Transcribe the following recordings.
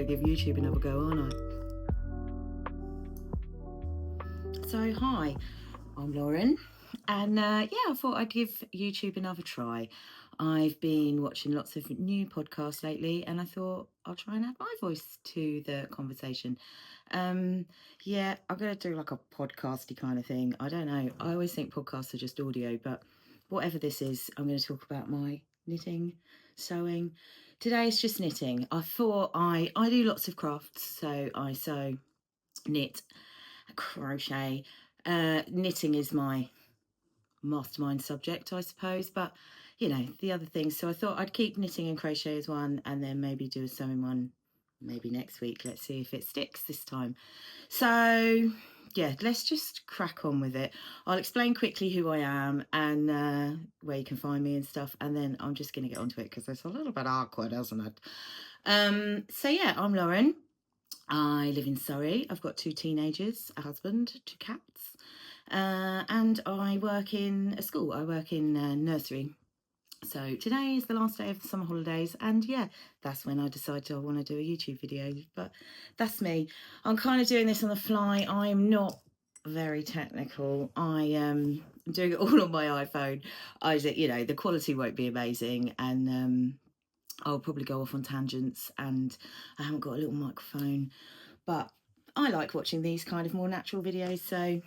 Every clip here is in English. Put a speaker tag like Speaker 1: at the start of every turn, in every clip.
Speaker 1: to give YouTube another go, aren't I? So, hi, I'm Lauren, and I thought I'd give YouTube another try. I've been watching lots of new podcasts lately, and I thought I'll try and add my voice to the conversation. I'm going to do like a podcasty kind of thing. I don't know. I always think podcasts are just audio, but whatever this is, I'm going to talk about my knitting, sewing. Today is just knitting. I thought I do lots of crafts, so I sew, knit, crochet. Knitting is my mastermind subject, I suppose, but you know, the other things. So I thought I'd keep knitting and crochet as one, and then maybe do a sewing one maybe next week. Let's see if it sticks this time. So yeah, let's just crack on with it. I'll explain quickly who I am and where you can find me and stuff, and then I'm just going to get onto it because it's a little bit awkward, isn't it? So yeah, I'm Lauren. I live in Surrey. I've got 2 teenagers, a husband, 2 cats, and I work in a school. I work in nursery. So today is the last day of the summer holidays, and yeah, that's when I decided I want to do a YouTube video. But that's me. I'm kind of doing this on the fly. I'm not very technical. I am doing it all on my iPhone. The quality won't be amazing, and I'll probably go off on tangents, and I haven't got a little microphone, but I like watching these kind of more natural videos, so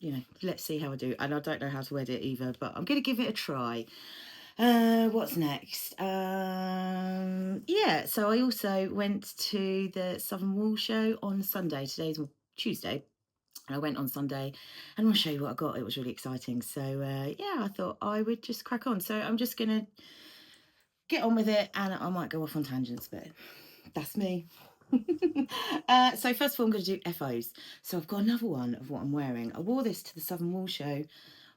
Speaker 1: you know, let's see how I do. And I don't know how to edit either, but I'm going to give it a try. What's next? So I also went to the Southern Wool show on Sunday. Today's Tuesday, and I went on Sunday, and I'll show you what I got. It was really exciting. So I thought I would just crack on. So I'm just gonna get on with it, and I might go off on tangents, but that's me. So first of all, I'm going to do FOs. So I've got another one of what I'm wearing. I wore this to the Southern Wool show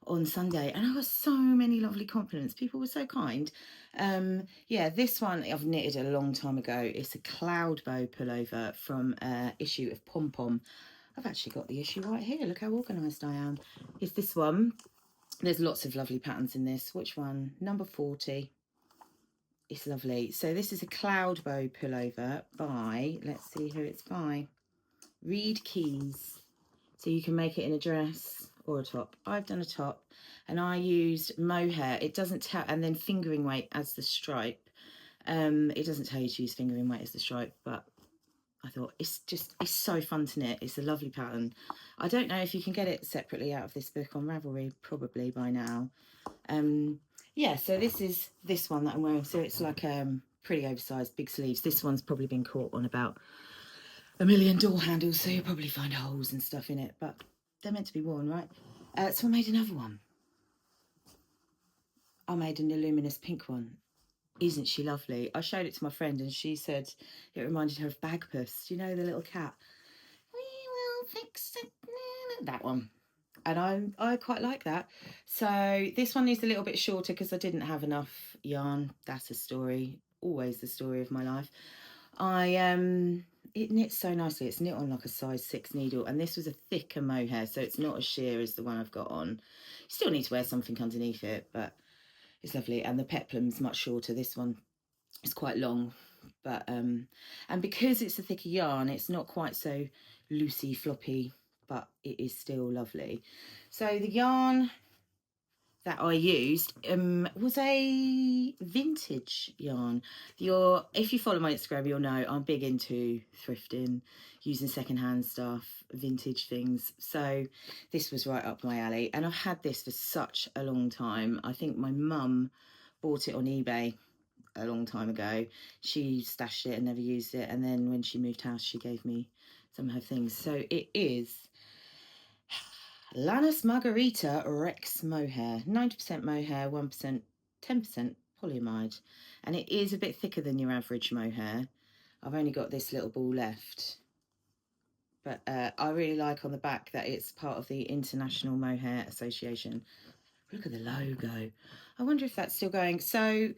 Speaker 1: on Sunday, and I got so many lovely compliments. People were so kind. This one I've knitted a long time ago. It's a cloud bow pullover from an issue of Pom Pom. I've actually got the issue right here. Look how organised I am. It's this one. There's lots of lovely patterns in this. Which one? Number 40. It's lovely. So this is a cloud bow pullover by, let's see who it's by, Reed Keys. So you can make it in a dress or a top. I've done a top, and I used mohair. It doesn't tell, and then fingering weight as the stripe. It doesn't tell you to use fingering weight as the stripe, but I thought it's so fun to knit. It's a lovely pattern. I don't know if you can get it separately out of this book on Ravelry, probably by now. So this is this one that I'm wearing. So it's like pretty oversized, big sleeves. This one's probably been caught on about 1 million door handles, so you'll probably find holes and stuff in it, but they're meant to be worn, right? So I made another one. I made an luminous pink one. Isn't she lovely? I showed it to my friend, and she said it reminded her of Bagpuss, you know, the little cat. We will fix it. That one. And I quite like that. So this one is a little bit shorter because I didn't have enough yarn. That's a story, always the story of my life. It knits so nicely. It's knit on like a size 6 needle, and this was a thicker mohair, so it's not as sheer as the one I've got on. You still need to wear something underneath it, but it's lovely. And the peplum's much shorter. This one is quite long, but and because it's a thicker yarn, it's not quite so loosey floppy, but it is still lovely. So the yarn that I used was a vintage yarn. If you follow my Instagram, you'll know I'm big into thrifting, using secondhand stuff, vintage things. So this was right up my alley, and I've had this for such a long time. I think my mum bought it on eBay a long time ago. She stashed it and never used it, and then when she moved house, she gave me some of her things. So it is Lannis Margarita Rex mohair, 90% mohair, 1%, 10% polyamide, and it is a bit thicker than your average mohair. I've only got this little ball left, but I really like on the back that it's part of the International Mohair Association. Look at the logo. I wonder if that's still going. So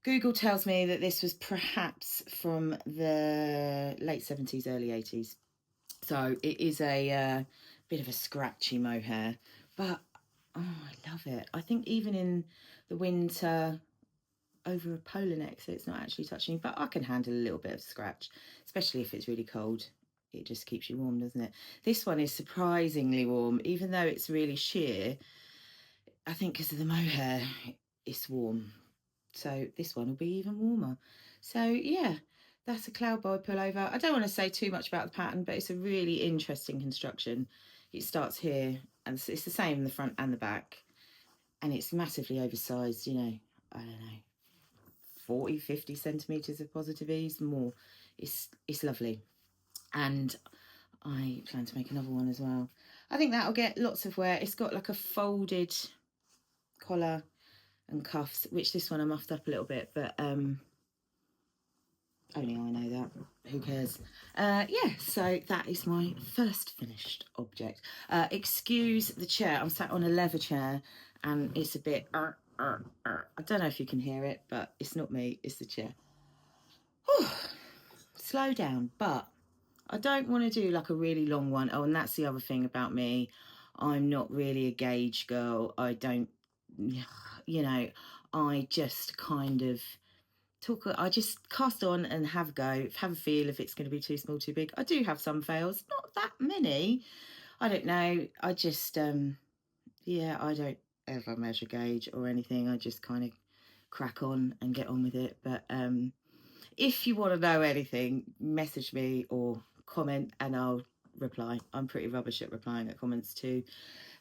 Speaker 1: Google tells me that this was perhaps from the late 70s, early 80s. So it is a bit of a scratchy mohair, but oh, I love it. I think even in the winter, over a polar neck, so it's not actually touching, but I can handle a little bit of scratch, especially if it's really cold. It just keeps you warm, doesn't it? This one is surprisingly warm, even though it's really sheer. I think because of the mohair, it's warm. So this one will be even warmer. So yeah, that's a Cloudboy pullover. I don't want to say too much about the pattern, but it's a really interesting construction. It starts here, and it's the same in the front and the back. And it's massively oversized, you know, I don't know, 40, 50 centimetres of positive ease, more. It's lovely. And I plan to make another one as well. I think that'll get lots of wear. It's got like a folded collar and cuffs, which this one I muffed up a little bit, but only I know that. Who cares? Yeah, so that is my first finished object. Excuse the chair. I'm sat on a leather chair and it's a bit... I don't know if you can hear it, but it's not me, it's the chair. Whew. Slow down, but I don't want to do like a really long one. Oh, and that's the other thing about me. I'm not really a gauge girl. I don't, you know, I just kind of I just cast on and have a go, have a feel if it's going to be too small, too big. I do have some fails, not that many. I don't know. I just, yeah, I don't ever measure gauge or anything. I just kind of crack on and get on with it. But if you want to know anything, message me or comment and I'll reply. I'm pretty rubbish at replying at comments too,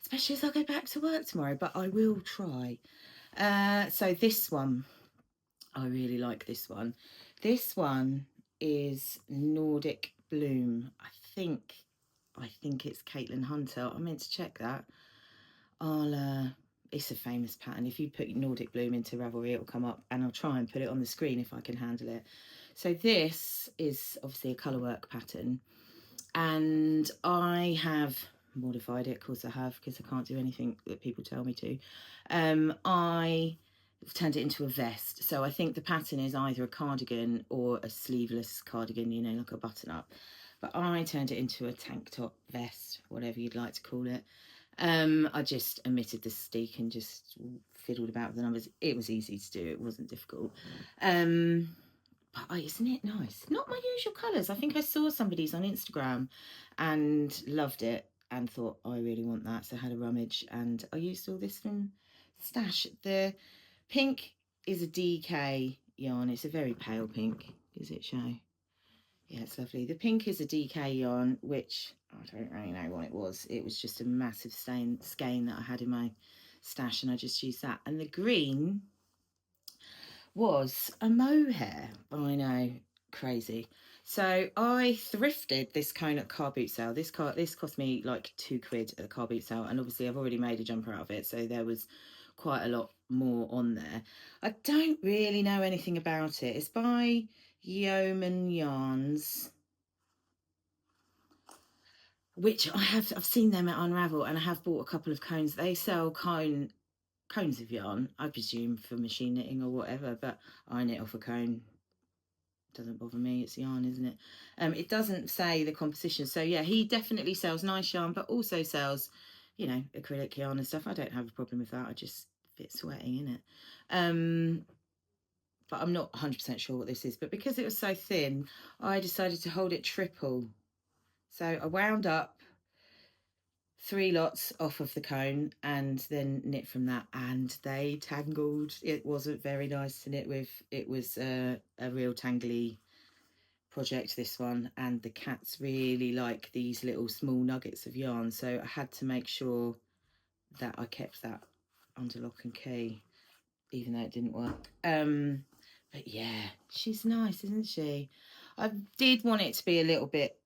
Speaker 1: especially as I go back to work tomorrow, but I will try. So this one, I really like this one. This one is Nordic Bloom. I think it's Caitlin Hunter. I meant to check that. It's a famous pattern. If you put Nordic Bloom into Ravelry, it'll come up, and I'll try and put it on the screen if I can handle it. So this is obviously a colourwork pattern, and I have modified it. Of course I have, because I can't do anything that people tell me to. I turned it into a vest. So I think the pattern is either a cardigan or a sleeveless cardigan, you know, like a button up. But I turned it into a tank top vest, whatever you'd like to call it. I just omitted the stick and just fiddled about with the numbers. It was easy to do, it wasn't difficult. But isn't it nice? Not my usual colours. I think I saw somebody's on Instagram and loved it and thought, oh, I really want that. So I had a rummage and I used all this from Stash. The pink is a DK yarn. It's a very pale pink. Does it show? Yeah, it's lovely. The pink is a DK yarn, which I don't really know what it was. It was just a massive skein that I had in my stash, and I just used that. And the green was a mohair. I know, crazy. So I thrifted this cone at car boot sale. This cost me like £2 at the car boot sale, and obviously I've already made a jumper out of it, so there was quite a lot more on there. I don't really know anything about it. It's by Yeoman Yarns, which I've seen them at Unravel, and I have bought a couple of cones. They sell cones of yarn, I presume for machine knitting or whatever, but I knit off a cone. Doesn't bother me, it's yarn, isn't it? It doesn't say the composition, so yeah, he definitely sells nice yarn, but also sells, you know, acrylic yarn and stuff. I don't have a problem with that. I just fit sweating in it. But I'm not 100% sure what this is, but because it was so thin, I decided to hold it triple. So I wound up 3 lots off of the cone and then knit from that, and they tangled. It wasn't very nice to knit with. It was a real tangly project, this one, and the cats really like these little small nuggets of yarn, so I had to make sure that I kept that under lock and key, even though it didn't work. But yeah, she's nice, isn't she? I did want it to be a little bit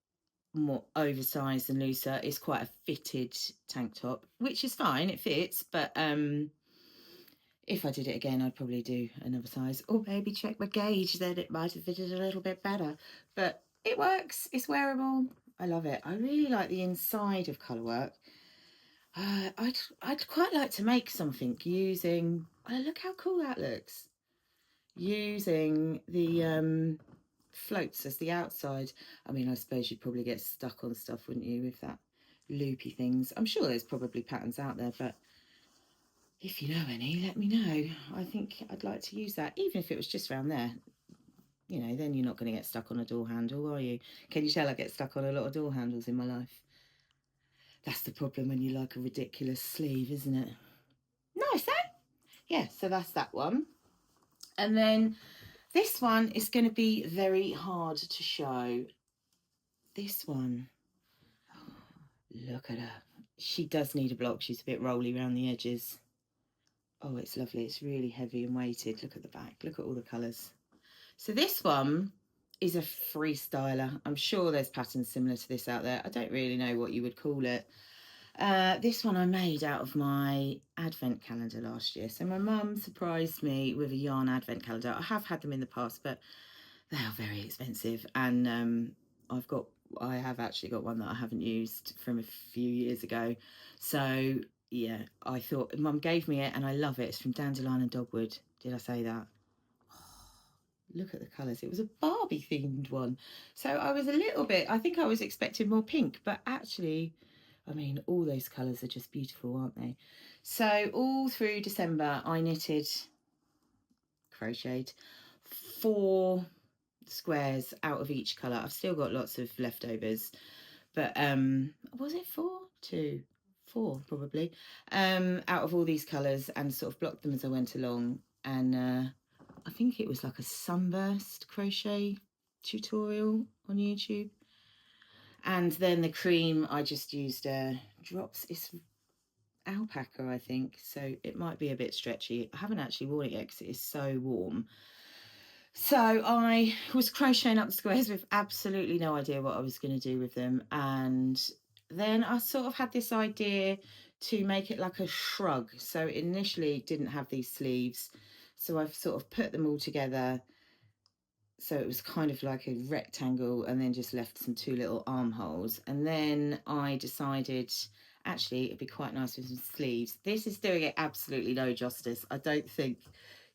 Speaker 1: more oversized and looser. It's quite a fitted tank top, which is fine, it fits, but if I did it again, I'd probably do another size, or maybe check my gauge, then it might have fitted a little bit better. But it works, it's wearable, I love it. I really like the inside of Colourwork. I'd quite like to make something using, look how cool that looks, using the floats as the outside. I mean, I suppose you'd probably get stuck on stuff, wouldn't you, with that loopy things. I'm sure there's probably patterns out there, but If you know any, let me know. I think I'd like to use that, even if it was just around there. You know, then you're not going to get stuck on a door handle, are you? Can you tell I get stuck on a lot of door handles in my life? That's the problem when you like a ridiculous sleeve, isn't it? Nice, eh? Yeah, so that's that one. And then this one is going to be very hard to show. This one, look at her. She does need a block. She's a bit rolly around the edges. Oh, it's lovely. It's really heavy and weighted. Look at the back. Look at all the colours. So this one is a freestyler. I'm sure there's patterns similar to this out there. I don't really know what you would call it. This one I made out of my advent calendar last year. So my mum surprised me with a yarn advent calendar. I have had them in the past, but they are very expensive. And I have actually got one that I haven't used from a few years ago. So yeah, I thought Mum gave me it and I love it. It's from Dandelion and Dogwood. Did I say that? Look at the colours. It was a Barbie themed one. So I was a little bit, I think I was expecting more pink, but actually, I mean, all those colours are just beautiful, aren't they? So all through December, I crocheted 4 squares out of each colour. I've still got lots of leftovers, but was it 4? 2, 4 probably, out of all these colours, and sort of blocked them as I went along. And I think it was like a sunburst crochet tutorial on YouTube. And then the cream, I just used drops. It's alpaca, I think, so it might be a bit stretchy. I haven't actually worn it yet because it is so warm. So I was crocheting up the squares with absolutely no idea what I was going to do with them. And then I sort of had this idea to make it like a shrug. So initially it didn't have these sleeves. So I've sort of put them all together. So it was kind of like a rectangle and then just left some 2 little armholes. And then I decided, actually, it'd be quite nice with some sleeves. This is doing it absolutely no justice. I don't think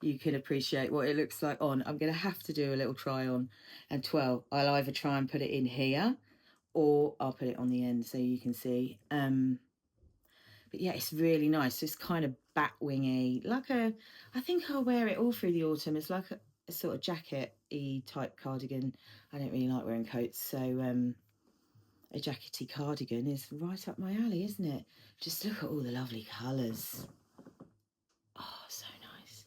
Speaker 1: you can appreciate what it looks like on. I'm going to have to do a little try on and twirl. I'll either try and put it in here or I'll put it on the end so you can see. But yeah, it's really nice. So it's kind of bat wingy, I think I'll wear it all through the autumn. It's like a sort of jacket-y type cardigan. I don't really like wearing coats, so a jackety cardigan is right up my alley, isn't it? Just look at all the lovely colours. Oh, so nice.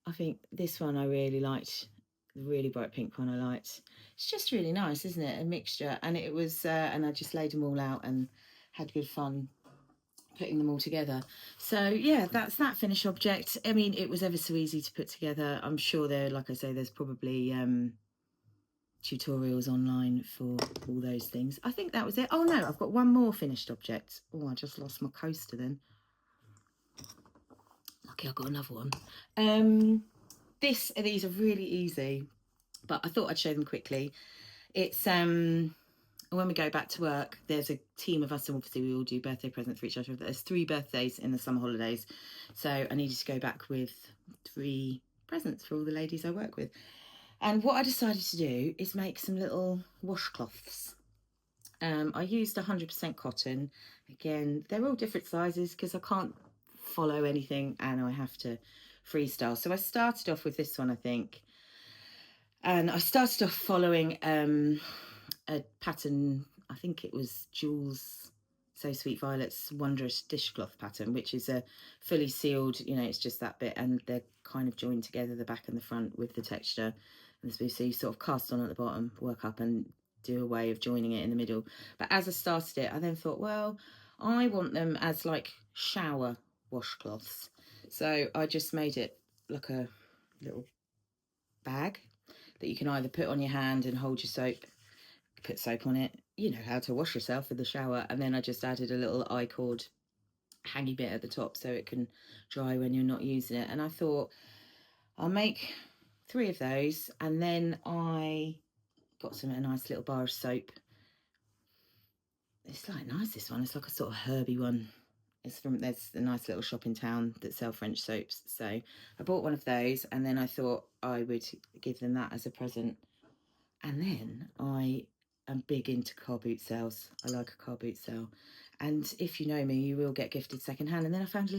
Speaker 1: I think this one I really liked. The really bright pink one I liked. It's just really nice, isn't it? A mixture. And it was, and I just laid them all out and had good fun putting them all together. So yeah, that's that finished object. I mean, it was ever so easy to put together. I'm sure there, like I say, there's probably tutorials online for all those things. I think that was it. Oh no, I've got one more finished object. Oh, I just lost my coaster then. Lucky I got another one. These are really easy, but I thought I'd show them quickly. It's when we go back to work, there's a team of us, and obviously we all do birthday presents for each other. There's 3 birthdays in the summer holidays, so I needed to go back with 3 presents for all the ladies I work with. And what I decided to do is make some little washcloths. I used 100% cotton. Again, they're all different sizes because I can't follow anything and I have to freestyle. So I started off with this one, I think. And I started off following a pattern, I think it was Jules So Sweet Violet's Wondrous Dishcloth pattern, which is a fully sealed, you know, it's just that bit and they're kind of joined together, the back and the front, with the texture. And so you sort of cast on at the bottom, work up and do a way of joining it in the middle. But as I started it, I then thought, well, I want them as like shower washcloths. So I just made it like a little bag that you can either put on your hand and hold your soap, put soap on it, you know how to wash yourself in the shower. And then I just added a little I-cord hangy bit at the top so it can dry when you're not using it. And I thought I'll make 3 of those, and then I got a nice little bar of soap. It's like nice, this one. It's like a sort of herby one. There's a nice little shop in town that sell French soaps. So I bought one of those, and then I thought I would give them that as a present. And then I am big into car boot sales. I like a car boot sale. And if you know me, you will get gifted secondhand. And then I found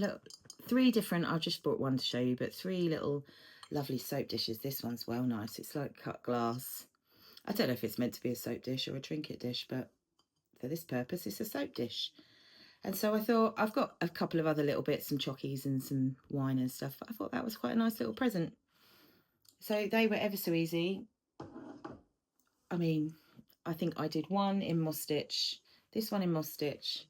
Speaker 1: three different, I've just brought one to show you, but three little lovely soap dishes. This one's well nice. It's like cut glass. I don't know if it's meant to be a soap dish or a trinket dish, but for this purpose, it's a soap dish. And so I thought, I've got a couple of other little bits, some chockies and some wine and stuff. I thought that was quite a nice little present. So they were ever so easy. I mean, I think I did one in moss stitch, this one in moss stitch,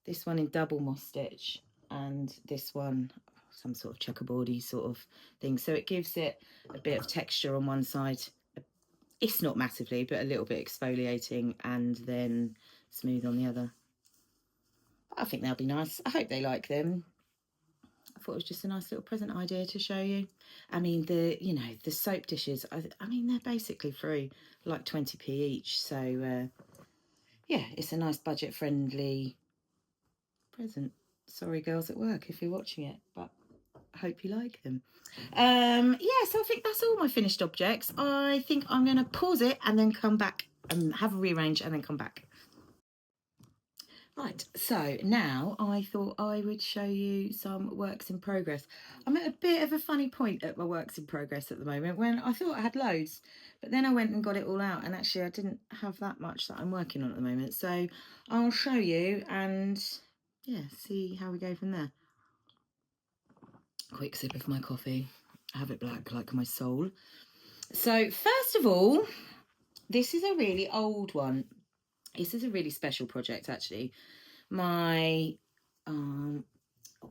Speaker 1: this one in double moss stitch, and this one some sort of checkerboardy sort of thing. So it gives it a bit of texture on one side. It's not massively, but a little bit exfoliating, and then smooth on the other. I think they'll be nice. I hope they like them. I thought it was just a nice little present idea to show you. I mean, the soap dishes, I mean, they're basically free, like 20p each. So, yeah, it's a nice budget-friendly present. Sorry, girls at work, if you're watching it, but I hope you like them. Yeah, so I think that's all my finished objects. I think I'm going to pause it and then come back and have a rearrange and then come back. Right, so now I thought I would show you some works in progress. I'm at a bit of a funny point at my works in progress at the moment, when I thought I had loads, but then I went and got it all out, and actually I didn't have that much that I'm working on at the moment. So I'll show you and, yeah, see how we go from there. Quick sip of my coffee. I have it black like my soul. So first of all, this is a really old one. This is a really special project, actually. My a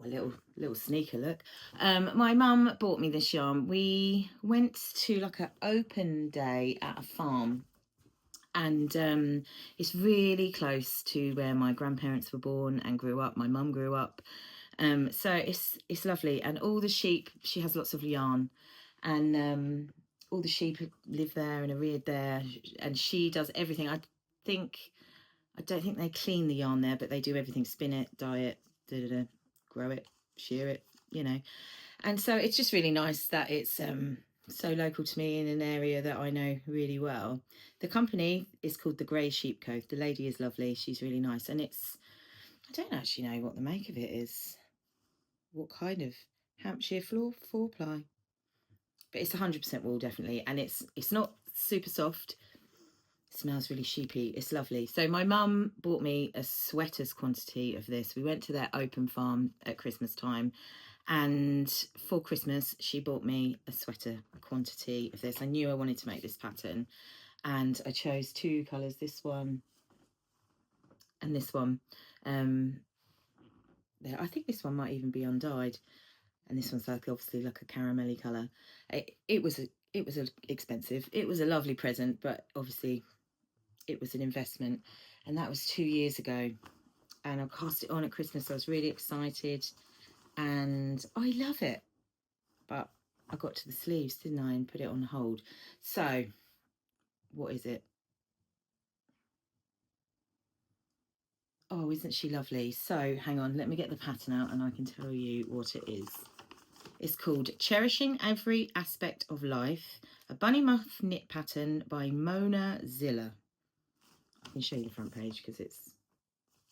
Speaker 1: little sneaker look. My mum bought me this yarn. We went to like an open day at a farm, and it's really close to where my grandparents were born and grew up. My mum grew up, so it's lovely. And all the sheep, she has lots of yarn, and all the sheep live there and are reared there, and she does everything. I don't think they clean the yarn there, but they do everything: spin it, dye it, grow it, shear it, And so it's just really nice that it's so local to me in an area that I know really well. The company is called the Grey Sheep Co. The lady is lovely. She's really nice. And I don't actually know what the make of it is. What kind of Hampshire four ply. But it's 100% wool, definitely. And it's not super soft. It smells really sheepy. It's lovely. So my mum bought me a sweater's quantity of this. We went to their open farm at Christmas time, and for Christmas she bought me a sweater quantity of this. I knew I wanted to make this pattern, and I chose two colours, this one and this one. There, I think this one might even be undyed, and this one's like obviously like a caramelly colour. It was expensive. It was a lovely present, but obviously it was an investment, and that was 2 years ago, and I cast it on at Christmas. I was really excited, and I love it, but I got to the sleeves, didn't I, and put it on hold. So what is it? Oh, isn't she lovely? So hang on, let me get the pattern out and I can tell you what it is. It's called Cherishing Every Aspect of Life, a bunny muff knit pattern by Mona Ziller. I can show you the front page because it's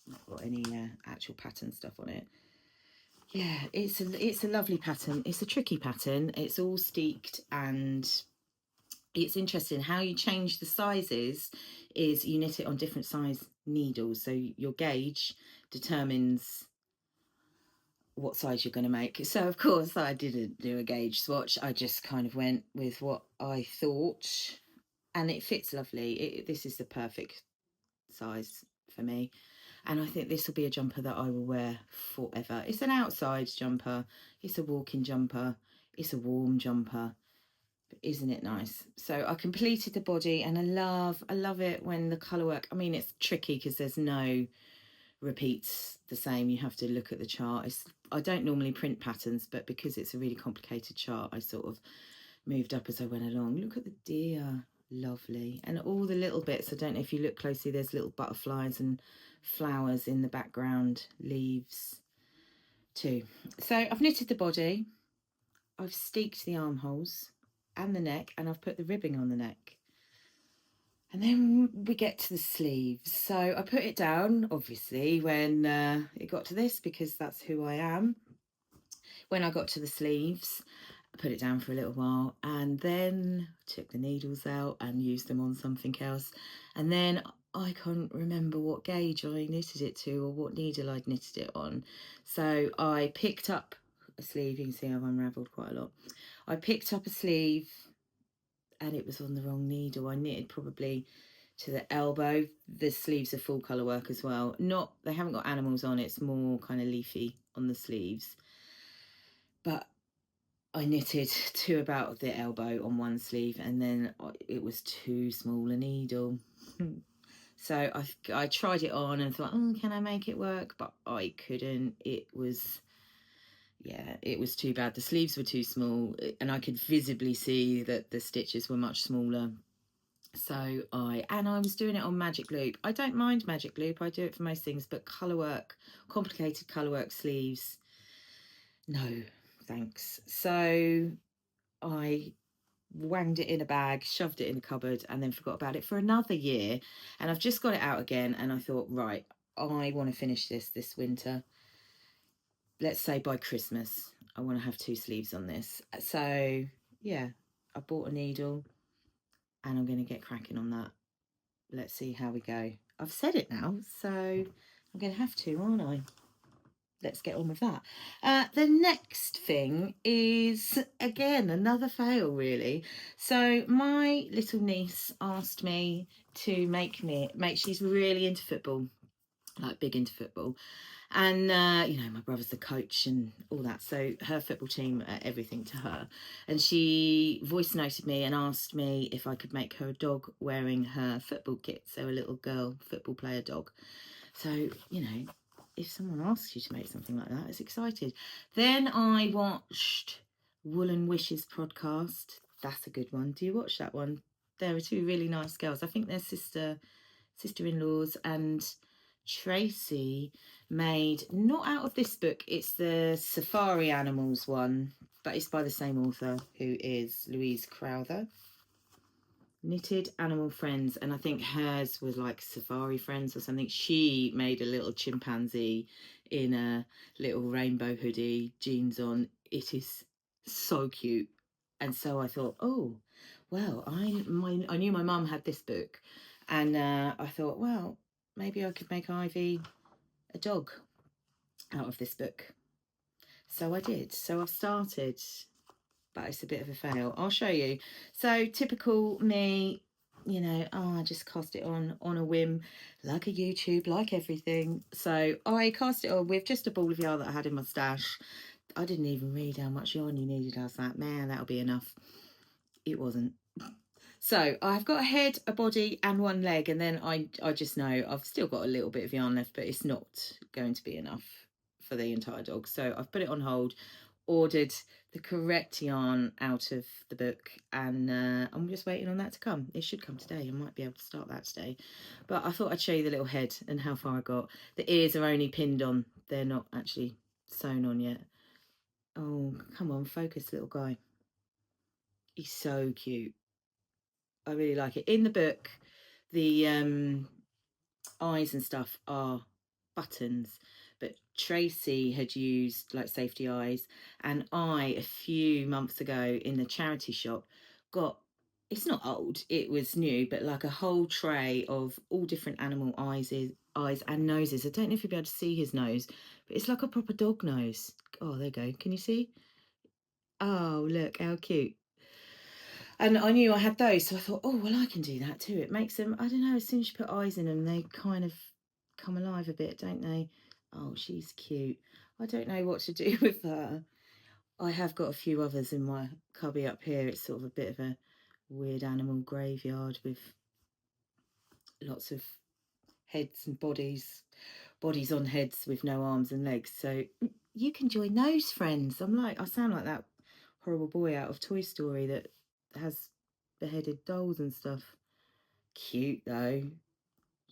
Speaker 1: not got any actual pattern stuff on it. Yeah, it's a lovely pattern. It's a tricky pattern. It's all steeked, and it's interesting how you change the sizes is you knit it on different size needles. So your gauge determines what size you're going to make. So of course I didn't do a gauge swatch. I just kind of went with what I thought, and it fits lovely. This is the perfect size for me, and I think this will be a jumper that I will wear forever. It's an outside jumper, it's a walking jumper, it's a warm jumper, but isn't it nice? So I completed the body, and I love it when the colour work, I mean, it's tricky because there's no repeats the same. You have to look at the chart. I don't normally print patterns, but because it's a really complicated chart, I sort of moved up as I went along. Look at the deer, lovely. And all the little bits, I don't know if you look closely, there's little butterflies and flowers in the background, leaves too. So I've knitted the body, I've steeked the armholes and the neck, and I've put the ribbing on the neck. And then we get to the sleeves. So I put it down, obviously, when it got to this, because that's who I am. When I got to the sleeves, I put it down for a little while and then took the needles out and used them on something else. And then I couldn't remember what gauge I knitted it to or what needle I'd knitted it on. So I picked up a sleeve. You can see I've unravelled quite a lot. I picked up a sleeve and it was on the wrong needle. I knitted probably to the elbow. The sleeves are full colour work as well. They haven't got animals on, it's more kind of leafy on the sleeves. But I knitted to about the elbow on one sleeve and then it was too small a needle. So I tried it on and thought, oh, can I make it work? But I couldn't. It was too bad. The sleeves were too small and I could visibly see that the stitches were much smaller. So I was doing it on Magic Loop. I don't mind Magic Loop. I do it for most things, but colourwork, complicated colourwork sleeves, no, thanks. So I wanged it in a bag, shoved it in a cupboard, and then forgot about it for another year. And I've just got it out again, and I thought, right, I want to finish this winter. Let's say by Christmas, I want to have 2 sleeves on this. So yeah, I bought a needle and I'm going to get cracking on that. Let's see how we go. I've said it now, so I'm going to have to, aren't I? Let's get on with that. The next thing is, again, another fail, really. So my little niece asked me to make, she's really into football, like big into football. And, my brother's the coach and all that. So her football team are everything to her. And she voice noted me and asked me if I could make her a dog wearing her football kit. So a little girl football player dog. So, if someone asks you to make something like that, it's excited. Then I watched Woolen Wishes podcast. That's a good one. Do you watch that one? There are 2 really nice girls. I think they're sister-in-laws, and Tracy made, not out of this book, it's the Safari Animals one, but it's by the same author, who is Louise Crowther. Knitted Animal Friends, and I think hers was like Safari Friends or something. She made a little chimpanzee in a little rainbow hoodie, jeans on. It is so cute. And so I thought, oh, well, I knew my mum had this book, and I thought, well, maybe I could make Ivy a dog out of this book. So I did. So I've started, but it's a bit of a fail. I'll show you. So typical me, I just cast it on a whim, like a YouTube, like everything. So I cast it on with just a ball of yarn that I had in my stash. I didn't even read how much yarn you needed. I was like, man, that'll be enough. It wasn't. So I've got a head, a body and 1 leg, and then I just know I've still got a little bit of yarn left, but it's not going to be enough for the entire dog. So I've put it on hold, ordered the correct yarn out of the book, and I'm just waiting on that to come. It should come today. I might be able to start that today. But I thought I'd show you the little head and how far I got. The ears are only pinned on. They're not actually sewn on yet. Oh, come on, focus, little guy. He's so cute. I really like it. In the book, the eyes and stuff are buttons, but Tracy had used like safety eyes, and I, a few months ago in the charity shop, got, it's not old, it was new, but like a whole tray of all different animal eyes and noses. I don't know if you'll be able to see his nose, but it's like a proper dog nose. Oh, there you go. Can you see? Oh, look how cute. And I knew I had those, so I thought, oh, well, I can do that too. It makes them, I don't know, as soon as you put eyes in them, they kind of come alive a bit, don't they? Oh, she's cute. I don't know what to do with her. I have got a few others in my cubby up here. It's sort of a bit of a weird animal graveyard with lots of heads and bodies on heads with no arms and legs. So you can join those friends. I sound like that horrible boy out of Toy Story that has beheaded dolls and stuff. Cute though.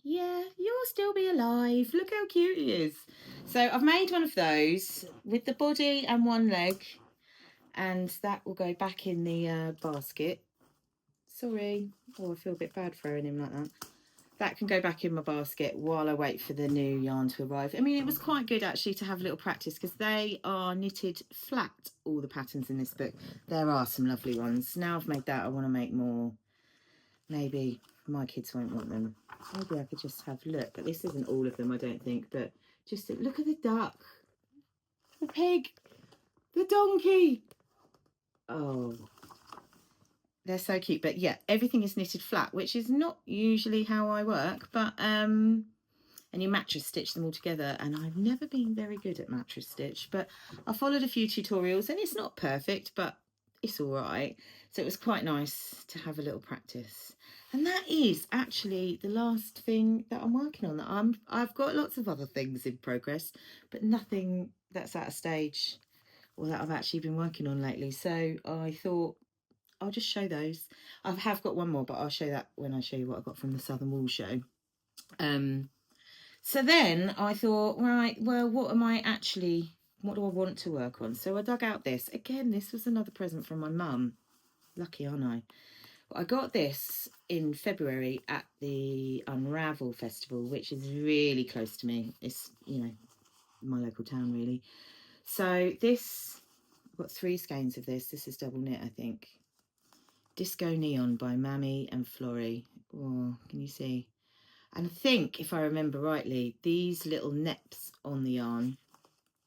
Speaker 1: Yeah, you'll still be alive. Look how cute he is. So I've made one of those with the body and 1 leg, and that will go back in the basket. Sorry. Oh, I feel a bit bad throwing him like that. That can go back in my basket while I wait for the new yarn to arrive. I mean, it was quite good actually to have a little practice because they are knitted flat, all the patterns in this book. There are some lovely ones. Now I've made that, I want to make more. Maybe my kids won't want them. Maybe I could just have a look. But this isn't all of them, I don't think. But just look at the duck, the pig, the donkey. Oh, they're so cute. But yeah, everything is knitted flat, which is not usually how I work. But and you mattress stitch them all together, and I've never been very good at mattress stitch, but I followed a few tutorials and it's not perfect, but it's all right. So it was quite nice to have a little practice. And that is actually the last thing that I'm working on. I've got lots of other things in progress, but nothing that's at a stage or that I've actually been working on lately. So I thought I'll just show those. I have got one more, but I'll show that when I show you what I got from the Southern Wool show. So then I thought, right, well, what do I want to work on? So I dug out this. Again, this was another present from my mum. Lucky, aren't I? I got this in February at the Unravel Festival, which is really close to me. It's, my local town, really. So this, I've got 3 skeins of this. This is double knit, I think. Disco Neon by Mammy and Florrie. Oh, can you see? And I think, if I remember rightly, these little neps on the yarn,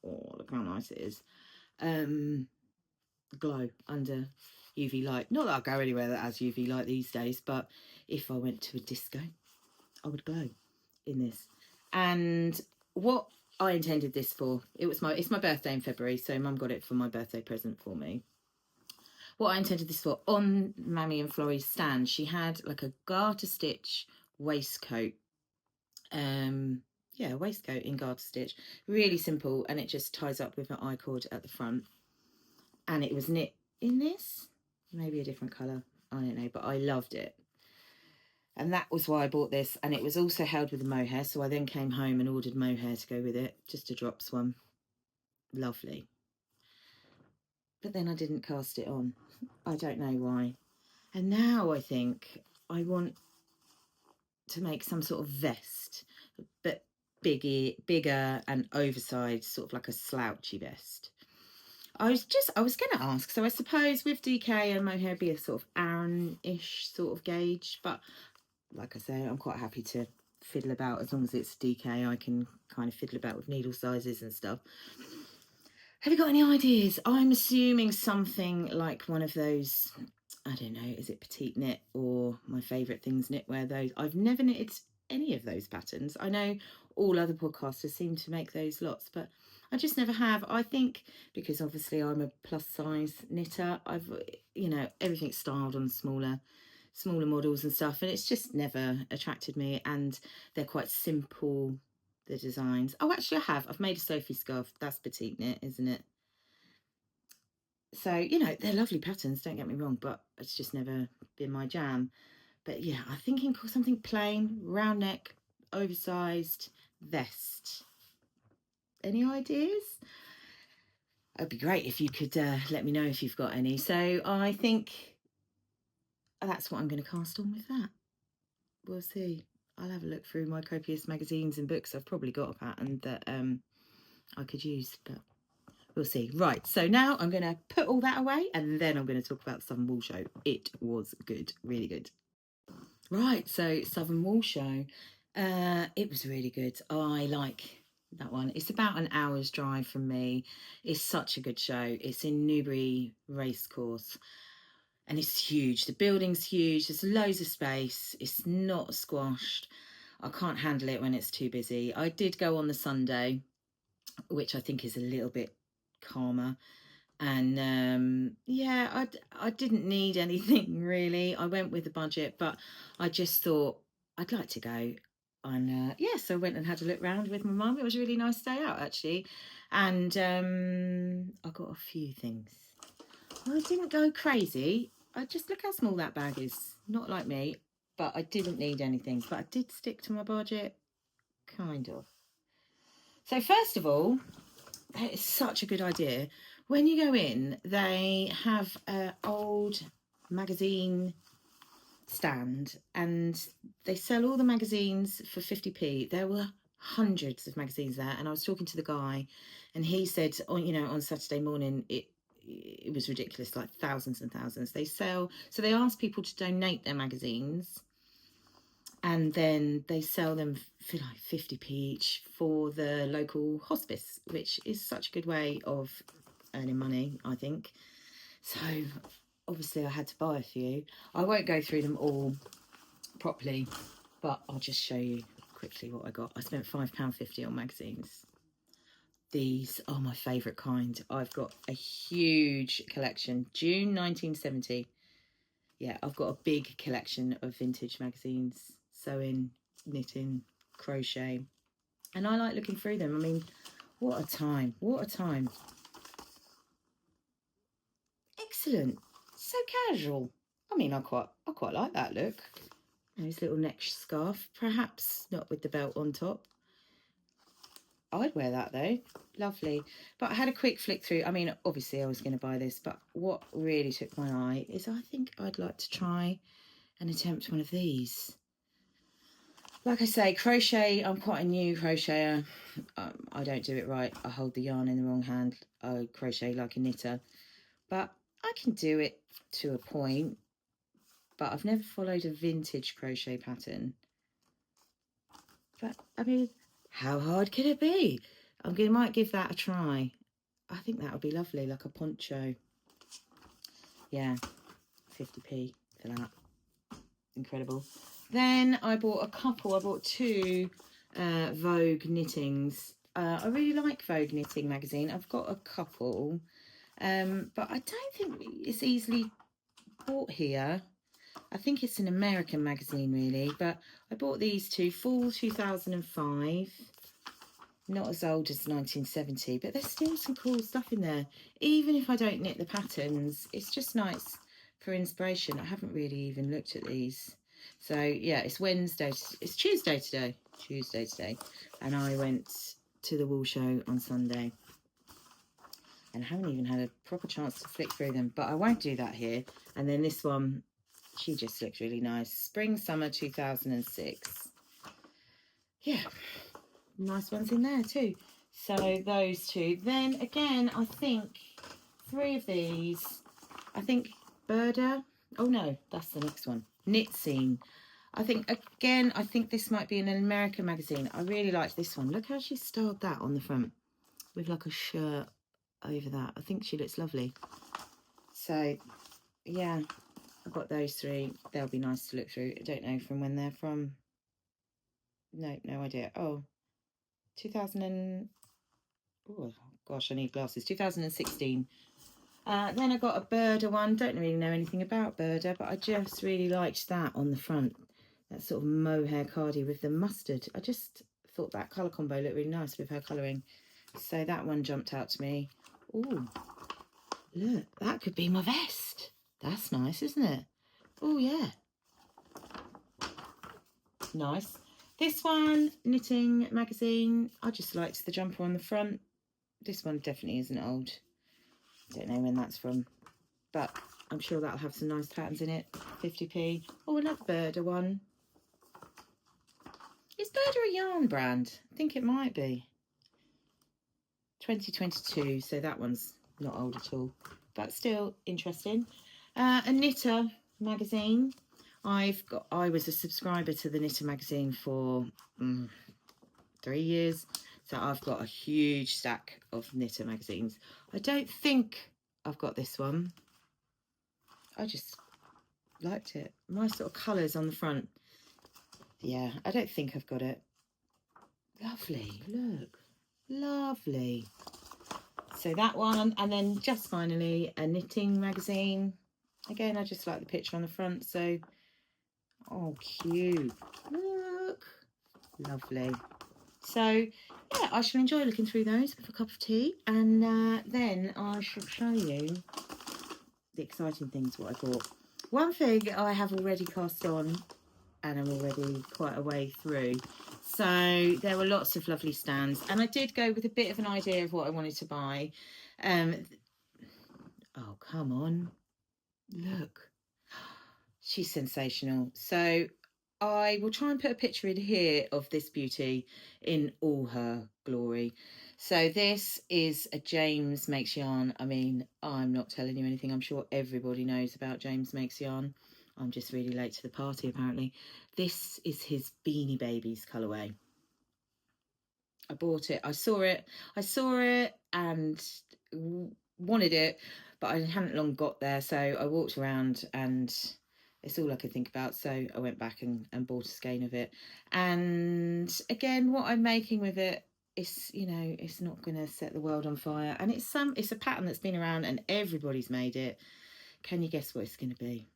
Speaker 1: oh, look how nice it is, glow under UV light. Not that I'll go anywhere that has UV light these days, but if I went to a disco, I would glow in this. And what I intended this for, it's my birthday in February, so Mum got it for my birthday present for me. What I intended this for, on Mammy and Florrie's stand, she had like a garter stitch waistcoat. Waistcoat in garter stitch, really simple, and it just ties up with an I-cord at the front, and it was knit in this, maybe a different colour, I don't know, but I loved it, and that was why I bought this. And it was also held with a mohair, so I then came home and ordered mohair to go with it, just a drops one. Lovely. But then I didn't cast it on, I don't know why. And now I think I want to make some sort of vest, but bigger and oversized, sort of like a slouchy vest. I was going to ask, so I suppose with DK and mohair be a sort of Aran-ish sort of gauge, but like I say, I'm quite happy to fiddle about. As long as it's DK, I can kind of fiddle about with needle sizes and stuff. Have you got any ideas? I'm assuming something like one of those, I don't know, is it petite knit or my favourite things knitwear? Those, I've never knitted any of those patterns. I know all other podcasters seem to make those lots, but I just never have. I think because obviously I'm a plus size knitter, I've, everything's styled on smaller models and stuff, and it's just never attracted me. And they're quite simple, the designs. Oh, actually I've made a Sophie scarf. That's petite knit, isn't it? So, they're lovely patterns, don't get me wrong, but it's just never been my jam. But yeah, I'm thinking something plain, round neck, oversized vest. Any ideas? It'd be great if you could let me know if you've got any. So I think that's what I'm going to cast on with that. We'll see. I'll have a look through my copious magazines and books. I've probably got a pattern that I could use, but we'll see. Right, so now I'm going to put all that away, and then I'm going to talk about the Southern Wool Show. It was good, really good. Right, so Southern Wool Show, it was really good. I like that one. It's about an hour's drive from me. It's such a good show. It's in Newbury Racecourse, and it's huge. The building's huge. There's loads of space. It's not squashed. I can't handle it when it's too busy. I did go on the Sunday, which I think is a little bit calmer. And I didn't need anything really. I went with the budget, but I just thought I'd like to go. And so I went and had a look round with my mum. It was a really nice day out actually, and I got a few things. I didn't go crazy. I just, look how small that bag is. Not like me, but I didn't need anything. But I did stick to my budget, kind of. So first of all, it's such a good idea. When you go in, they have an old magazine stand, and they sell all the magazines for 50p. There were hundreds of magazines there, and I was talking to the guy, and he said, on Saturday morning it was ridiculous, like thousands and thousands. They sell, so they ask people to donate their magazines, and then they sell them for like 50p each for the local hospice, which is such a good way of earning money, I think. So obviously I had to buy a few. I won't go through them all properly, but I'll just show you quickly what I got. I spent £5.50 on magazines. These are my favourite kind. I've got a huge collection. June 1970. Yeah, I've got a big collection of vintage magazines. Sewing, knitting, crochet. And I like looking through them. I mean, what a time. What a time. Excellent. So casual. I mean, I quite like that look. Nice little neck scarf. Perhaps not with the belt on top. I'd wear that though. Lovely. But I had a quick flick through. I mean, obviously I was going to buy this, but what really took my eye is I think I'd like to try and attempt one of these. Like I say, crochet, I'm quite a new crocheter. I don't do it right. I hold the yarn in the wrong hand. I crochet like a knitter. But I can do it to a point. But I've never followed a vintage crochet pattern. But, I mean, how hard could it be? Might give that a try. I think that would be lovely, like a poncho. Yeah, 50p for that. Incredible. Then I bought two Vogue knittings. I really like Vogue Knitting magazine. I've got a couple, but I don't think it's easily bought here. I think it's an American magazine, really, but I bought these two, fall 2005. Not as old as 1970, but there's still some cool stuff in there. Even if I don't knit the patterns, it's just nice for inspiration. I haven't really even looked at these. So yeah, it's Wednesday. It's Tuesday today. And I went to the wool show on Sunday. And I haven't even had a proper chance to flick through them, but I won't do that here. And then this one, she just looks really nice. Spring, summer 2006. Yeah. Nice ones in there too. So those two. Then again, I think 3 of these. I think Burda. Oh no, that's the next one. Knit Scene. I think this might be an American magazine. I really like this one. Look how she styled that on the front with like a shirt over that. I think she looks lovely. So yeah, I've got those 3. They'll be nice to look through. I don't know from when they're from. No idea. Oh, 2000 and, oh gosh, I need glasses. 2016. Then I got a Burda one. Don't really know anything about Burda, but I just really liked that on the front. That sort of mohair cardi with the mustard. I just thought that colour combo looked really nice with her colouring. So that one jumped out to me. Oh, look, that could be my vest. That's nice, isn't it? Oh, yeah. Nice. This one, Knitting Magazine. I just liked the jumper on the front. This one definitely isn't old. Don't know when that's from, but I'm sure that'll have some nice patterns in it. 50p. Oh, another Burda one. Is Burda a yarn brand? I think it might be. 2022, so that one's not old at all, but still interesting. A Knitter magazine. I was a subscriber to the Knitter magazine for 3 years, so I've got a huge stack of Knitter magazines. I don't think I've got this one. I just liked it. Nice sort of colours on the front. Yeah, I don't think I've got it. Lovely, look, lovely. So that one, and then just finally a Knitting magazine. Again, I just like the picture on the front, so, oh, cute, look, lovely. So yeah, I shall enjoy looking through those with a cup of tea, and then I shall show you the exciting things what I bought. One thing I have already cast on, and I'm already quite a way through. So there were lots of lovely stands, and I did go with a bit of an idea of what I wanted to buy. Oh, come on, look, She's sensational. So I will try and put a picture in here of this beauty in all her glory. So this is a James Makes Yarn. I mean, I'm not telling you anything. I'm sure everybody knows about James Makes Yarn. I'm just really late to the party, apparently. This is his Beanie Babies colourway. I bought it. I saw it and wanted it, but I hadn't long got there. So I walked around and it's all I could think about. So I went back and bought a skein of it. And again, what I'm making with it is, you know, it's not going to set the world on fire. And it's a pattern that's been around and everybody's made it. Can you guess what it's going to be?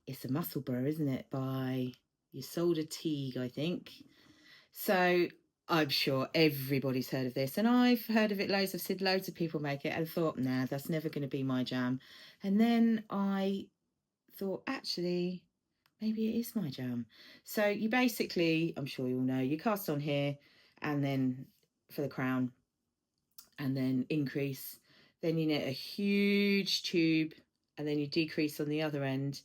Speaker 1: It's a Musselburgh, isn't it? By Isolde Teague, I think. So I'm sure everybody's heard of this, and I've heard of it loads. I've seen loads of people make it and thought, nah, that's never going to be my jam. And then I thought, actually, maybe it is my jam. So you basically, I'm sure you all know, you cast on here and then for the crown and then increase. Then you knit a huge tube and then you decrease on the other end,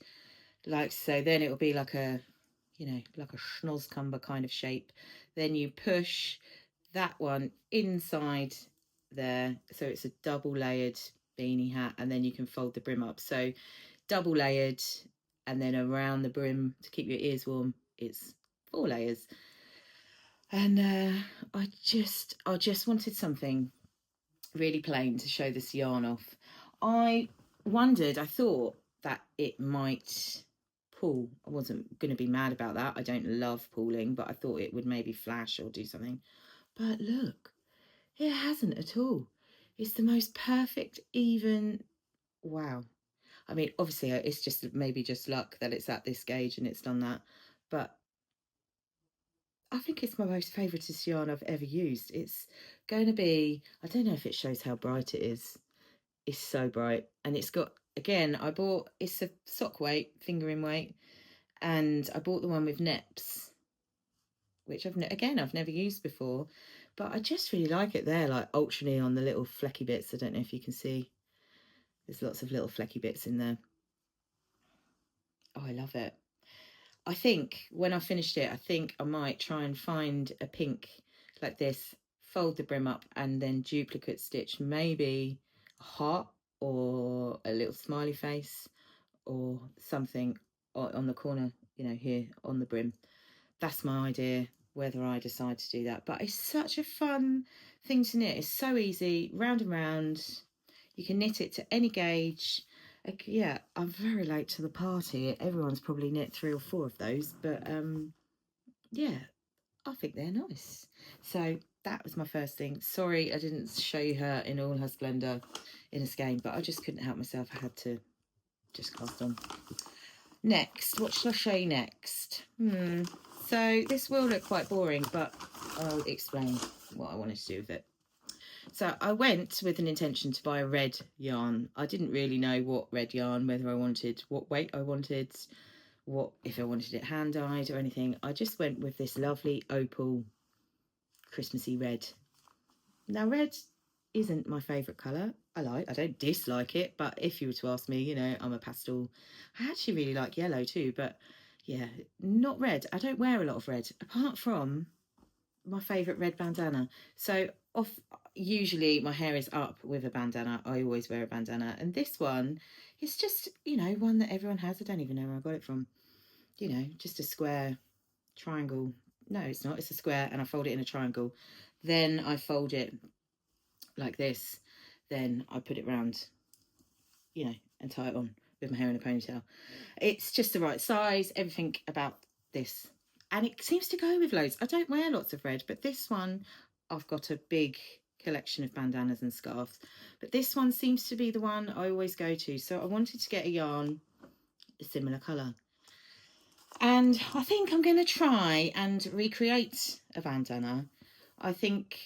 Speaker 1: like so. Then it will be like a, you know, like a schnozcumber kind of shape. Then you push that one inside there, so it's a double layered beanie hat, and then you can fold the brim up. So double layered, and then around the brim to keep your ears warm, it's 4 layers. And I just wanted something really plain to show this yarn off. I thought that it might pull. I wasn't going to be mad about that. I don't love pulling, but I thought it would maybe flash or do something. But look, it hasn't at all. It's the most perfect, even, wow. I mean, obviously, it's just maybe just luck that it's at this gauge and it's done that. But I think it's my most favouriteest yarn I've ever used. It's going to be, I don't know if it shows how bright it is. It's so bright. And it's got, again, it's a sock weight, fingering weight. And I bought the one with neps, which I've never used before. But I just really like it there, like ultra neon, the little flecky bits. I don't know if you can see. There's lots of little flecky bits in there. Oh, I love it. I think when I finished it, I think I might try and find a pink like this, fold the brim up and then duplicate stitch maybe a heart or a little smiley face or something on the corner, you know, here on the brim. That's my idea, whether I decide to do that. But it's such a fun thing to knit. It's so easy, round and round. You can knit it to any gauge. Yeah, I'm very late to the party. Everyone's probably knit 3 or 4 of those, but yeah, I think they're nice. So that was my first thing. Sorry I didn't show you her in all her splendour in a skein, but I just couldn't help myself. I had to just cast on. Next, what shall I show you next? So this will look quite boring, but I'll explain what I wanted to do with it. So I went with an intention to buy a red yarn. I didn't really know what red yarn, whether I wanted, what weight I wanted, what if I wanted it hand dyed or anything. I just went with this lovely opal Christmassy red. Now red isn't my favourite colour. I don't dislike it, but if you were to ask me, you know, I'm a pastel. I actually really like yellow too, but yeah, not red. I don't wear a lot of red, apart from my favourite red bandana. So usually my hair is up with a bandana. I always wear a bandana, and this one is just, you know, one that everyone has. I don't even know where I got it from. You know, just a square triangle. No, it's not. It's a square, and I fold it in a triangle. Then I fold it like this. Then I put it round, you know, and tie it on with my hair in a ponytail. It's just the right size. Everything about this, and it seems to go with loads. I don't wear lots of red, but this one, I've got a big collection of bandanas and scarves, but this one seems to be the one I always go to. So I wanted to get a yarn a similar colour, and I think I'm going to try and recreate a bandana. I think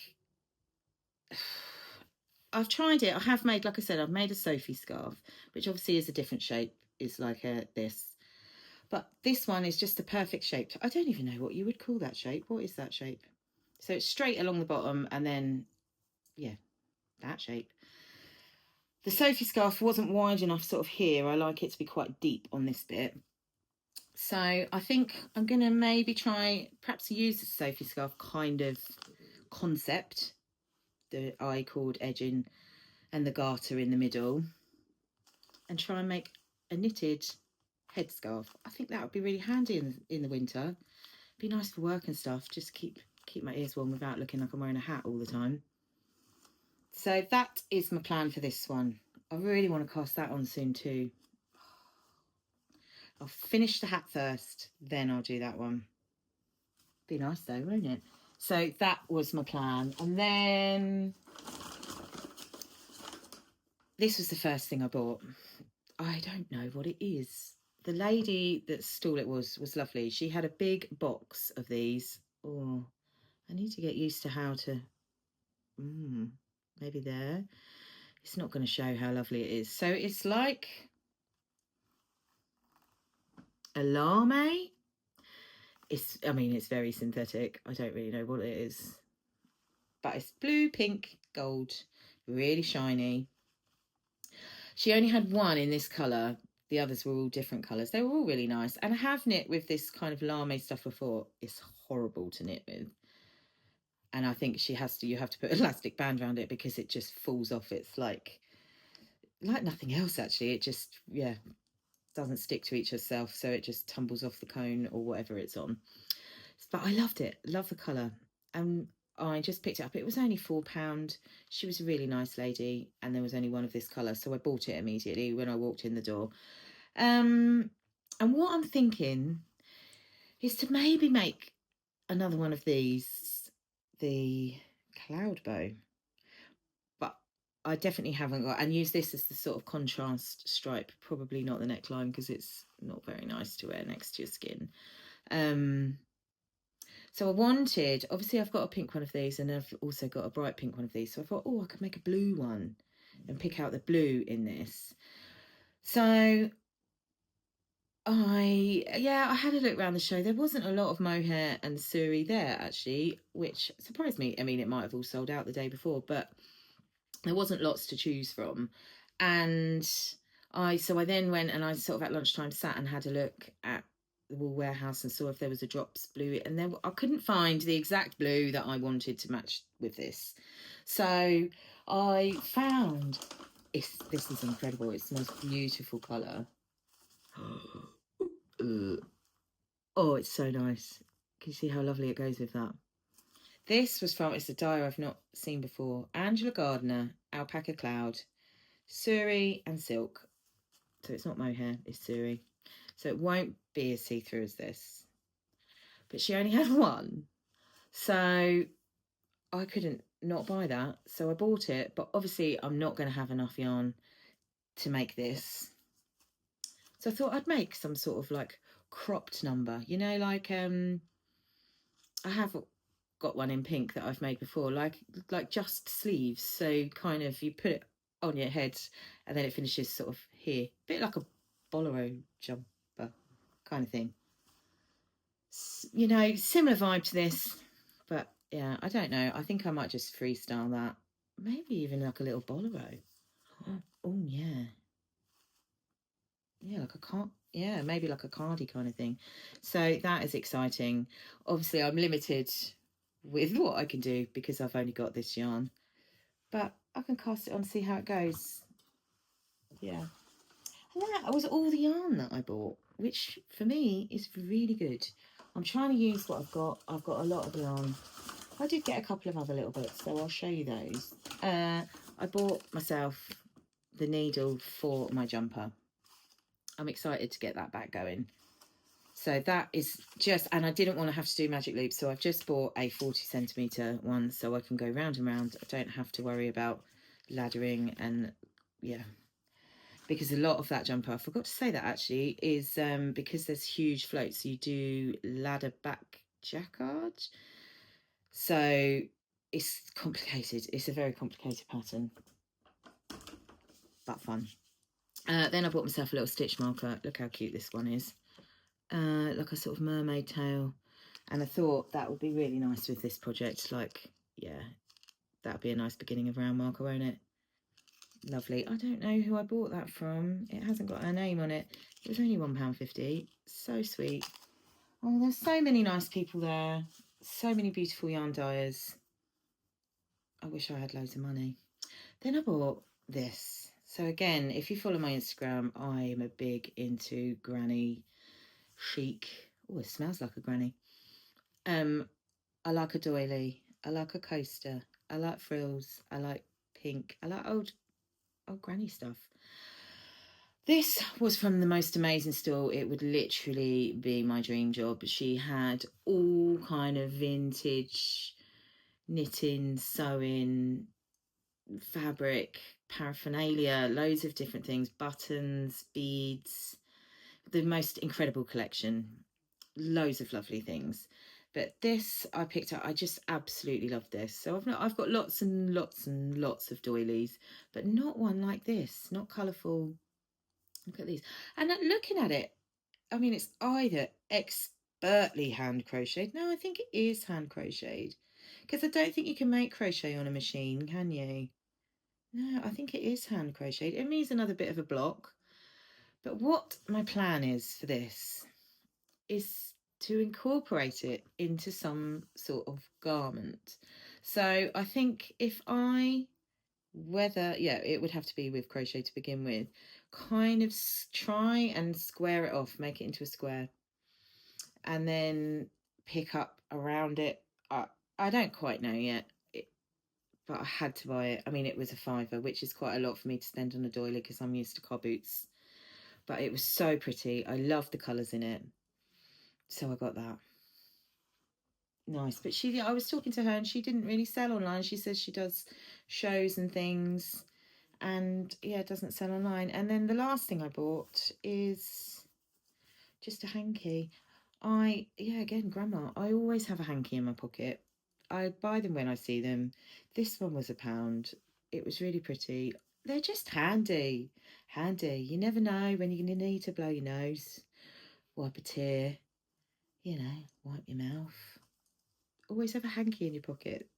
Speaker 1: I've tried it. I have made, like I said, I've made a Sophie scarf, which obviously is a different shape. It's like this. But this one is just the perfect shape. I don't even know what you would call that shape. What is that shape? So it's straight along the bottom and then, yeah, that shape. The Sophie scarf wasn't wide enough sort of here. I like it to be quite deep on this bit. So I think I'm going to maybe try, perhaps use the Sophie scarf kind of concept, the I-cord edging and the garter in the middle, and try and make a knitted headscarf. I think that would be really handy in the winter. Be nice for work and stuff, just keep my ears warm without looking like I'm wearing a hat all the time. So that is my plan for this one. I really want to cast that on soon too. I'll finish the hat first, then I'll do that one. Be nice though, won't it? So that was my plan. And then this was the first thing I bought. I don't know what it is. The lady that stall it was lovely. She had a big box of these. Oh, I need to get used to how to... maybe there. It's not going to show how lovely it is. So it's like a lame. I mean, it's very synthetic. I don't really know what it is. But it's blue, pink, gold, really shiny. She only had one in this colour. The others were all different colours. They were all really nice. And I have knit with this kind of lame stuff before. It's horrible to knit with. And I think you have to put an elastic band around it because it just falls off. It's like nothing else, actually. It just, yeah, doesn't stick to each itself. So it just tumbles off the cone or whatever it's on. But I loved it. Love the colour. And I just picked it up. It was only £4. She was a really nice lady, and there was only one of this colour, so I bought it immediately when I walked in the door. And what I'm thinking is to maybe make another one of these, the cloud bow. But I definitely haven't got, and use this as the sort of contrast stripe, probably not the neckline because it's not very nice to wear next to your skin. So I wanted, obviously I've got a pink one of these, and I've also got a bright pink one of these. So I thought, oh, I could make a blue one and pick out the blue in this. So I had a look around the show. There wasn't a lot of mohair and suri there, actually, which surprised me. I mean, it might have all sold out the day before, but there wasn't lots to choose from. And I then went, and I sort of at lunchtime sat and had a look at the Wool Warehouse and saw if there was a drops blue, and then I couldn't find the exact blue that I wanted to match with this. So I found this is incredible. It's the most beautiful colour. Oh, it's so nice. Can you see how lovely it goes with that? This was from, it's a dye I've not seen before, Angela Gardner, Alpaca Cloud, suri and silk. So it's not mohair, it's suri. So it won't be as see-through as this. But she only had one. So I couldn't not buy that. So I bought it. But obviously I'm not going to have enough yarn to make this. So I thought I'd make some sort of like cropped number. You know, like I have got one in pink that I've made before. Like just sleeves. So kind of you put it on your head and then it finishes sort of here. A bit like a bolero jumper kind of thing. You know, similar vibe to this, but yeah, I don't know. I think I might just freestyle that. Maybe even like a little bolero. Oh yeah. Yeah, maybe like a cardi kind of thing. So that is exciting. Obviously, I'm limited with what I can do because I've only got this yarn, but I can cast it on, see how it goes. Yeah. And that was all the yarn that I bought, which for me is really good. I'm trying to use what I've got. I've got a lot of yarn. I did get a couple of other little bits, so I'll show you those. I bought myself the needle for my jumper. I'm excited to get that back going. So that is just, and I didn't want to have to do magic loops, so I've just bought a 40cm one so I can go round and round. I don't have to worry about laddering, and yeah. Because a lot of that jumper, I forgot to say that actually, is because there's huge floats, you do ladder back jacquard. So it's complicated. It's a very complicated pattern, but fun. Then I bought myself a little stitch marker. Look how cute this one is. Like a sort of mermaid tail. And I thought that would be really nice with this project. Like, yeah, that'd be a nice beginning of round marker, won't it? Lovely. I don't know who I bought that from. It hasn't got her name on it. It was only £1.50. So sweet. Oh, there's so many nice people there. So many beautiful yarn dyers. I wish I had loads of money. Then I bought this. So again, if you follow my Instagram, I am a big into granny chic. Oh, it smells like a granny. I like a doily. I like a coaster. I like frills. I like pink. I like old granny stuff. This was from the most amazing store. It would literally be my dream job. She had all kind of vintage knitting, sewing, fabric, paraphernalia, loads of different things, buttons, beads, the most incredible collection, loads of lovely things. But this I picked up. I just absolutely love this. So I've got lots and lots and lots of doilies, but not one like this. Not colourful. Look at these. And looking at it, I mean, it's either expertly hand crocheted. No, I think it is hand crocheted, because I don't think you can make crochet on a machine, can you? No, I think it is hand crocheted. It needs another bit of a block. But what my plan is for this is to incorporate it into some sort of garment. So I think if it would have to be with crochet to begin with, kind of try and square it off, make it into a square, and then pick up around it. I don't quite know yet, but I had to buy it. I mean, it was a £5, which is quite a lot for me to spend on a doily because I'm used to car boots. But it was so pretty. I love the colours in it. So I got that. Nice. But I was talking to her and she didn't really sell online. She says she does shows and things, and yeah, doesn't sell online. And then the last thing I bought is just a hanky. Again, grandma, I always have a hanky in my pocket. I buy them when I see them. This one was £1. It was really pretty. They're just handy. You never know when you're going to need to blow your nose, wipe a tear, wipe your mouth. Always have a hanky in your pocket.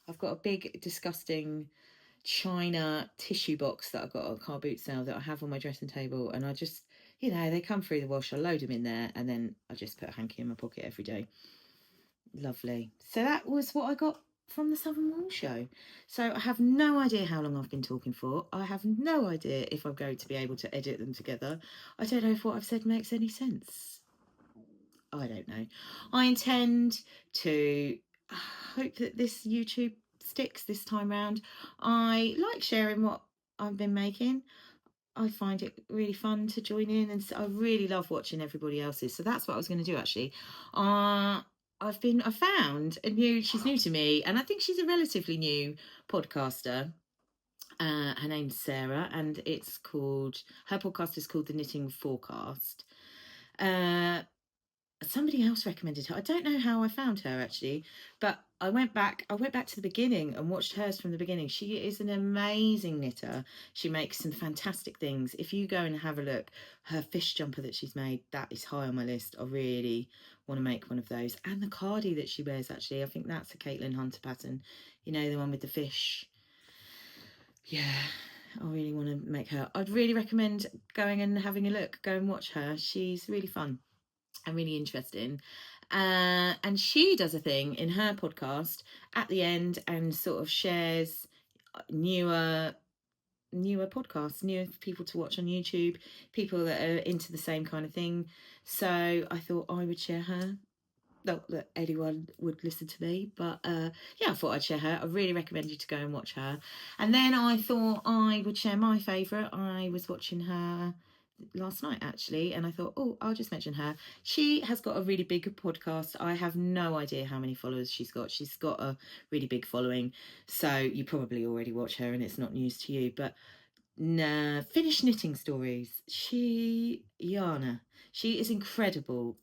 Speaker 1: I've got a big, disgusting China tissue box that I got at car boot sale that I have on my dressing table, and I just, they come through the wash. I load them in there, and then I just put a hanky in my pocket every day. Lovely. So that was what I got from the Southern Wool Show. So I have no idea how long I've been talking for. I have no idea if I'm going to be able to edit them together. I don't know if what I've said makes any sense. I don't know. I intend to hope that this YouTube sticks this time round. I like sharing what I've been making. I find it really fun to join in, and I really love watching everybody else's. So that's what I was going to do actually. I found she's new to me, and I think she's a relatively new podcaster. Her name's Sarah, and her podcast is called The Knitting Forecast. Somebody else recommended her. I don't know how I found her actually, but I went back to the beginning and watched hers from the beginning. She is an amazing knitter. She makes some fantastic things. If you go and have a look, her fish jumper that she's made, that is high on my list. I really want to make one of those. And the cardie that she wears, actually, I think that's a Caitlin Hunter pattern. The one with the fish. Yeah, I really want to make her. I'd really recommend going and having a look. Go and watch her. She's really fun and really interesting. And she does a thing in her podcast at the end and sort of shares newer podcasts, newer people to watch on YouTube, people that are into the same kind of thing. So I thought I would share her. Not that anyone would listen to me, but I thought I'd share her. I really recommend you to go and watch her. And then I thought I would share my favourite. I was watching her last night actually, and I thought, I'll just mention her. She has got a really big podcast. I have no idea how many followers she's got. She's got a really big following, so you probably already watch her and it's not news to you. But Finnish Knitting Stories, Jana, she is incredible.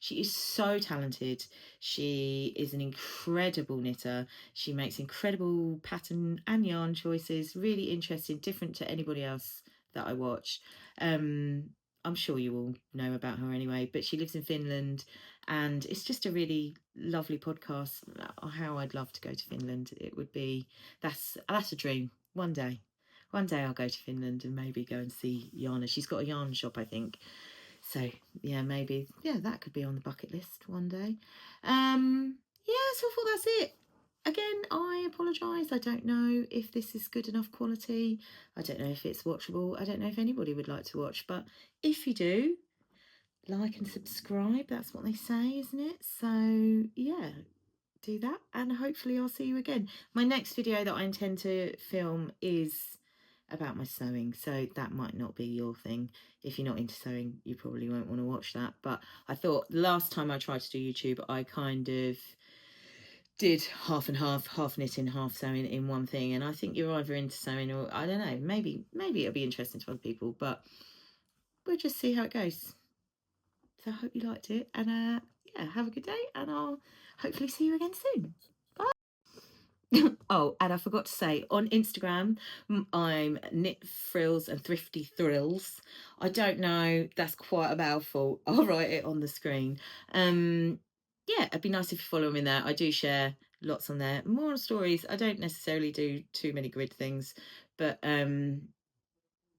Speaker 1: She is so talented. She is an incredible knitter. She makes incredible pattern and yarn choices, really interesting, different to anybody else that I watch. I'm sure you all know about her anyway, but she lives in Finland, and it's just a really lovely podcast. How I'd love to go to Finland. It would be, that's a dream one day. one day I'll go to Finland and maybe go and see Jana. She's got a yarn shop, I think. So yeah, maybe that could be on the bucket list one day. Yeah, so I thought that's it. Again, I apologise. I don't know if this is good enough quality. I don't know if it's watchable. I don't know if anybody would like to watch, but if you do, like and subscribe. That's what they say, isn't it? So yeah, do that, and hopefully I'll see you again. My next video that I intend to film is about my sewing, so that might not be your thing. If you're not into sewing, you probably won't want to watch that, but I thought last time I tried to do YouTube, I kind of did half and half knitting, half sewing in one thing, and I think you're either into sewing or I don't know, maybe it'll be interesting to other people, but we'll just see how it goes. So I hope you liked it, and yeah, have a good day, and I'll hopefully see you again soon. Oh, and I forgot to say, on Instagram, I'm Knit Frills and Thrifty Thrills. I don't know, that's quite a mouthful. I'll write it on the screen. Yeah, it'd be nice if you follow me there. I do share lots on there. More on stories. I don't necessarily do too many grid things, but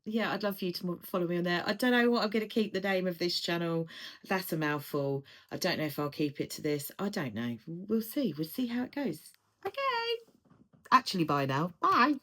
Speaker 1: yeah, I'd love for you to follow me on there. I don't know what I'm going to keep the name of this channel. That's a mouthful. I don't know if I'll keep it to this. I don't know. We'll see. We'll see how it goes. Okay. Actually, bye now. Bye.